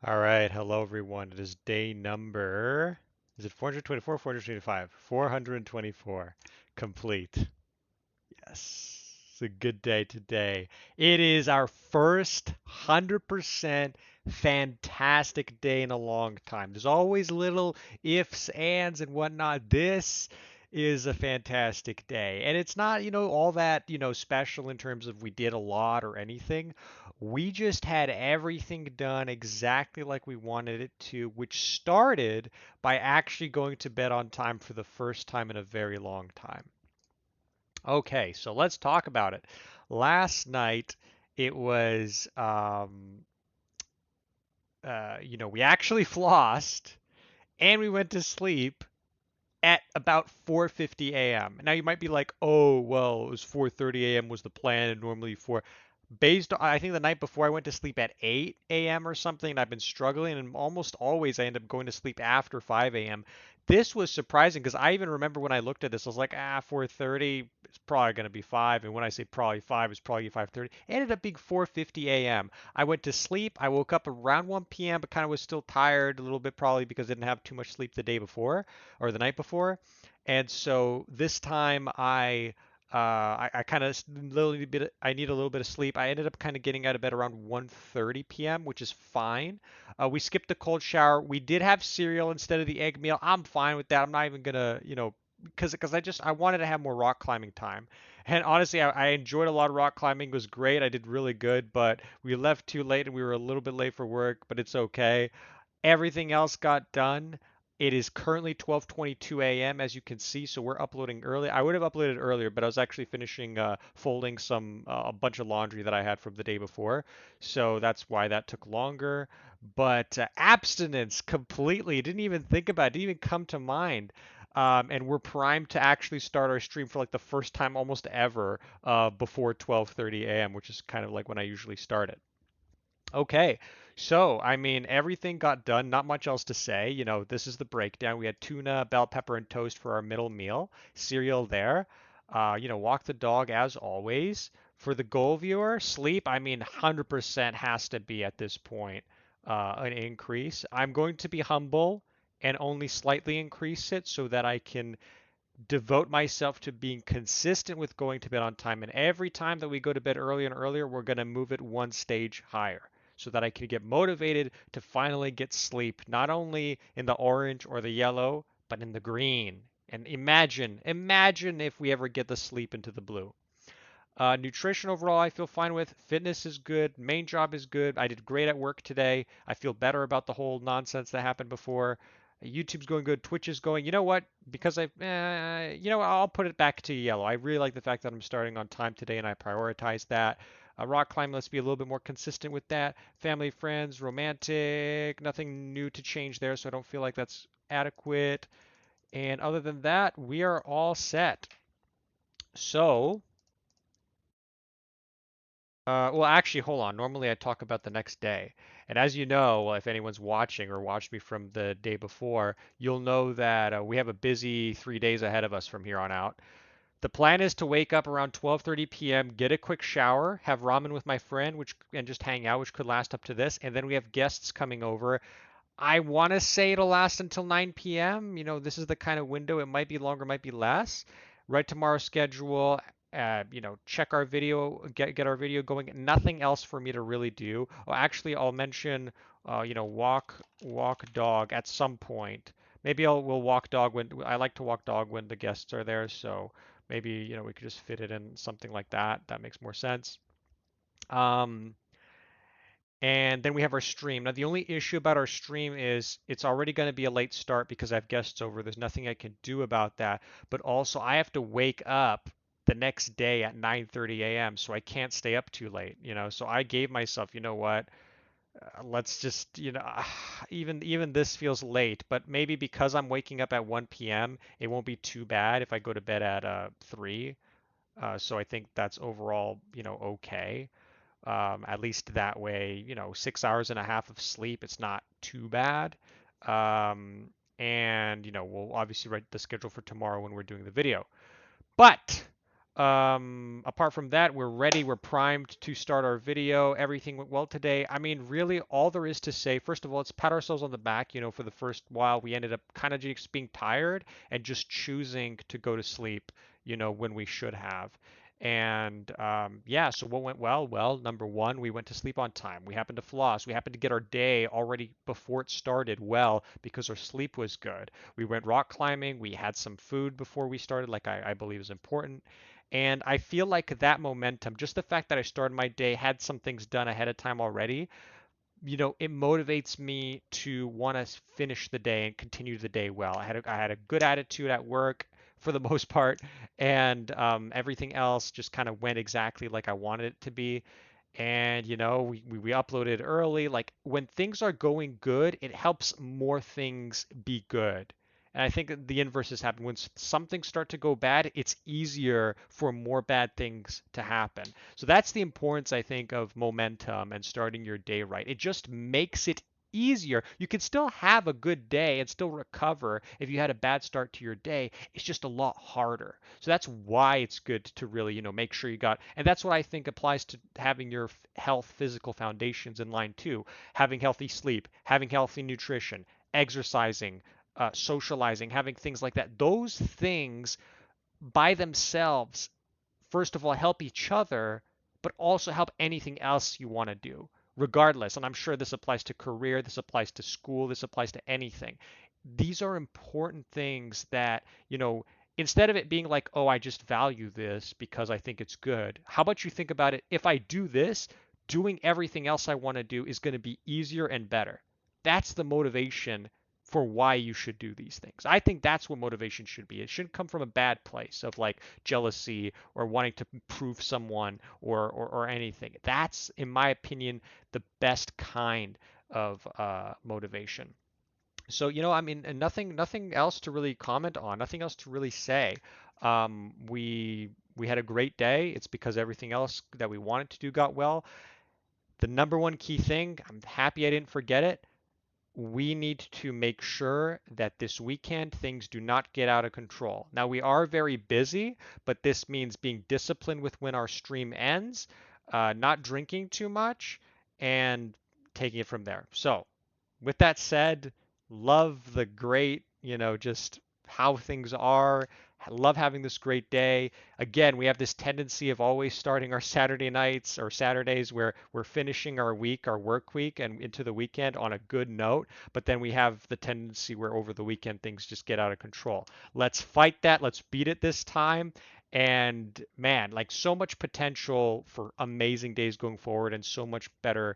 All right, hello everyone. It is day number, is it 424, 425? 424 complete. Yes, it's a good day today. It is our first 100% fantastic day in a long time. There's always little ifs, ands, and whatnot. This is a fantastic day. And it's not, all that, special in terms of we did a lot or anything. We just had everything done exactly like we wanted it to, which started by actually going to bed on time for the first time in a very long time. Okay, so let's talk about it. Last night, it was, we actually flossed and we went to sleep at about 4:50 a.m. Now you might be like, "Oh, well, it was 4:30 a.m. was the plan, and normally 4." Based on, I think the night before I went to sleep at 8 a.m. or something, and I've been struggling, and almost always I end up going to sleep after 5 a.m. This was surprising because I even remember when I looked at this, I was like, 4:30, it's probably going to be 5. And when I say probably 5, it's probably 5:30. It ended up being 4:50 a.m. I went to sleep. I woke up around 1 p.m., but kind of was still tired a little bit, probably because I didn't have too much sleep the day before or the night before. And so this time I kind of I need a little bit of sleep. I ended up kind of getting out of bed around 1:30 p.m., which is fine. We skipped the cold shower. We did have cereal instead of the egg meal. I'm fine with that. I'm not even gonna, because I wanted to have more rock climbing time. And honestly, I enjoyed a lot of rock climbing. It was great. I did really good, but we left too late and we were a little bit late for work, but it's okay. Everything else got done. It is currently 12:22 a.m. as you can see, so we're uploading early. I would have uploaded earlier, but I was actually finishing folding a bunch of laundry that I had from the day before, so that's why that took longer. But abstinence completely didn't even think about it, didn't even come to mind. And we're primed to actually start our stream for like the first time almost ever before 12:30 a.m., which is kind of like when I usually start it. Okay, so I mean, everything got done. Not much else to say. This is the breakdown. We had tuna, bell pepper, and toast for our middle meal. Cereal there. Walk the dog as always. For the goal viewer, sleep. I mean, 100% has to be at this point an increase. I'm going to be humble and only slightly increase it so that I can devote myself to being consistent with going to bed on time. And every time that we go to bed earlier and earlier, we're going to move it one stage higher so that I can get motivated to finally get sleep, not only in the orange or the yellow, but in the green. And imagine if we ever get the sleep into the blue. Nutrition overall, I feel fine with. Fitness is good. Main job is good. I did great at work today. I feel better about the whole nonsense that happened before. YouTube's going good. Twitch is going. You know what? Because I'll put it back to yellow. I really like the fact that I'm starting on time today and I prioritize that. Rock climbing, let's be a little bit more consistent with that. Family, friends, romantic, nothing new to change there, so I don't feel like that's adequate. And other than that, we are all set. So, well, actually, hold on. Normally, I talk about the next day. And as you know, well, if anyone's watching or watched me from the day before, you'll know that we have a busy 3 days ahead of us from here on out. The plan is to wake up around 12:30 p.m., get a quick shower, have ramen with my friend, and just hang out, which could last up to this. And then we have guests coming over. I want to say it'll last until 9 p.m. This is the kind of window. It might be longer, might be less. Write tomorrow's schedule. Check our video, get our video going. Nothing else for me to really do. Oh, actually, I'll mention, walk dog at some point. Maybe we'll walk dog when I like to walk dog when the guests are there. So maybe we could just fit it in something like that. That makes more sense. Um, and then we have our stream. Now, the only issue about our stream is it's already going to be a late start because I have guests over. There's nothing I can do about that. But also, I have to wake up the next day at 9:30 a.m., so I can't stay up too late. So I gave myself, you know what? Let's just, even this feels late, but maybe because I'm waking up at 1 p.m., it won't be too bad if I go to bed at 3. So I think that's overall, okay. At least that way, 6 hours and a half of sleep, it's not too bad. And we'll obviously write the schedule for tomorrow when we're doing the video. But Apart from that, we're ready, we're primed to start our video. Everything went well today. I mean, really, all there is to say, first of all, let's pat ourselves on the back. For the first while, we ended up kind of just being tired and just choosing to go to sleep, when we should have. And yeah, so what went well? Well, number one, we went to sleep on time. We happened to floss. We happened to get our day already before it started well because our sleep was good. We went rock climbing. We had some food before we started, like I believe is important. And I feel like that momentum, just the fact that I started my day, had some things done ahead of time already, it motivates me to want to finish the day and continue the day well. I had a good attitude at work for the most part, and everything else just kind of went exactly like I wanted it to be. And we uploaded early. Like when things are going good, it helps more things be good. And I think the inverse has happened. When some things start to go bad, it's easier for more bad things to happen. So that's the importance, I think, of momentum and starting your day right. It just makes it easier. You can still have a good day and still recover if you had a bad start to your day. It's just a lot harder. So that's why it's good to really, make sure you got, and that's what I think applies to having your health, physical foundations in line too. Having healthy sleep, having healthy nutrition, exercising, socializing, having things like that. Those things by themselves, first of all, help each other, but also help anything else you want to do, regardless. And I'm sure this applies to career, this applies to school, this applies to anything. These are important things that, instead of it being like, oh, I just value this because I think it's good, how about you think about it? If I do this, doing everything else I want to do is going to be easier and better. That's the motivation for why you should do these things. I think that's what motivation should be. It shouldn't come from a bad place of like jealousy or wanting to prove someone or anything. That's, in my opinion, the best kind of motivation. So, I mean, and nothing else to really comment on, nothing else to really say. We had a great day. It's because everything else that we wanted to do got well. The number one key thing, I'm happy I didn't forget it, we need to make sure that this weekend things do not get out of control. Now, we are very busy, but this means being disciplined with when our stream ends, not drinking too much, and taking it from there. So, with that said, love the great, just how things are. I love having this great day. Again, we have this tendency of always starting our Saturday nights or Saturdays where we're finishing our week, our work week, and into the weekend on a good note. But then we have the tendency where over the weekend things just get out of control. Let's fight that. Let's beat it this time. And man, like so much potential for amazing days going forward and so much better,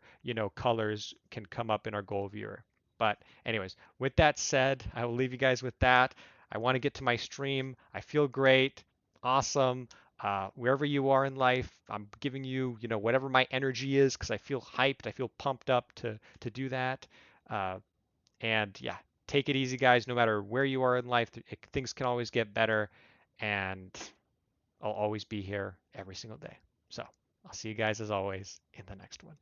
colors can come up in our goal viewer. But anyways, with that said, I will leave you guys with that. I want to get to my stream. I feel great. Awesome. Wherever you are in life, I'm giving you, whatever my energy is because I feel hyped. I feel pumped up to do that. Uh, and yeah, take it easy, guys. No matter where you are in life, things can always get better. And I'll always be here every single day. So I'll see you guys as always in the next one.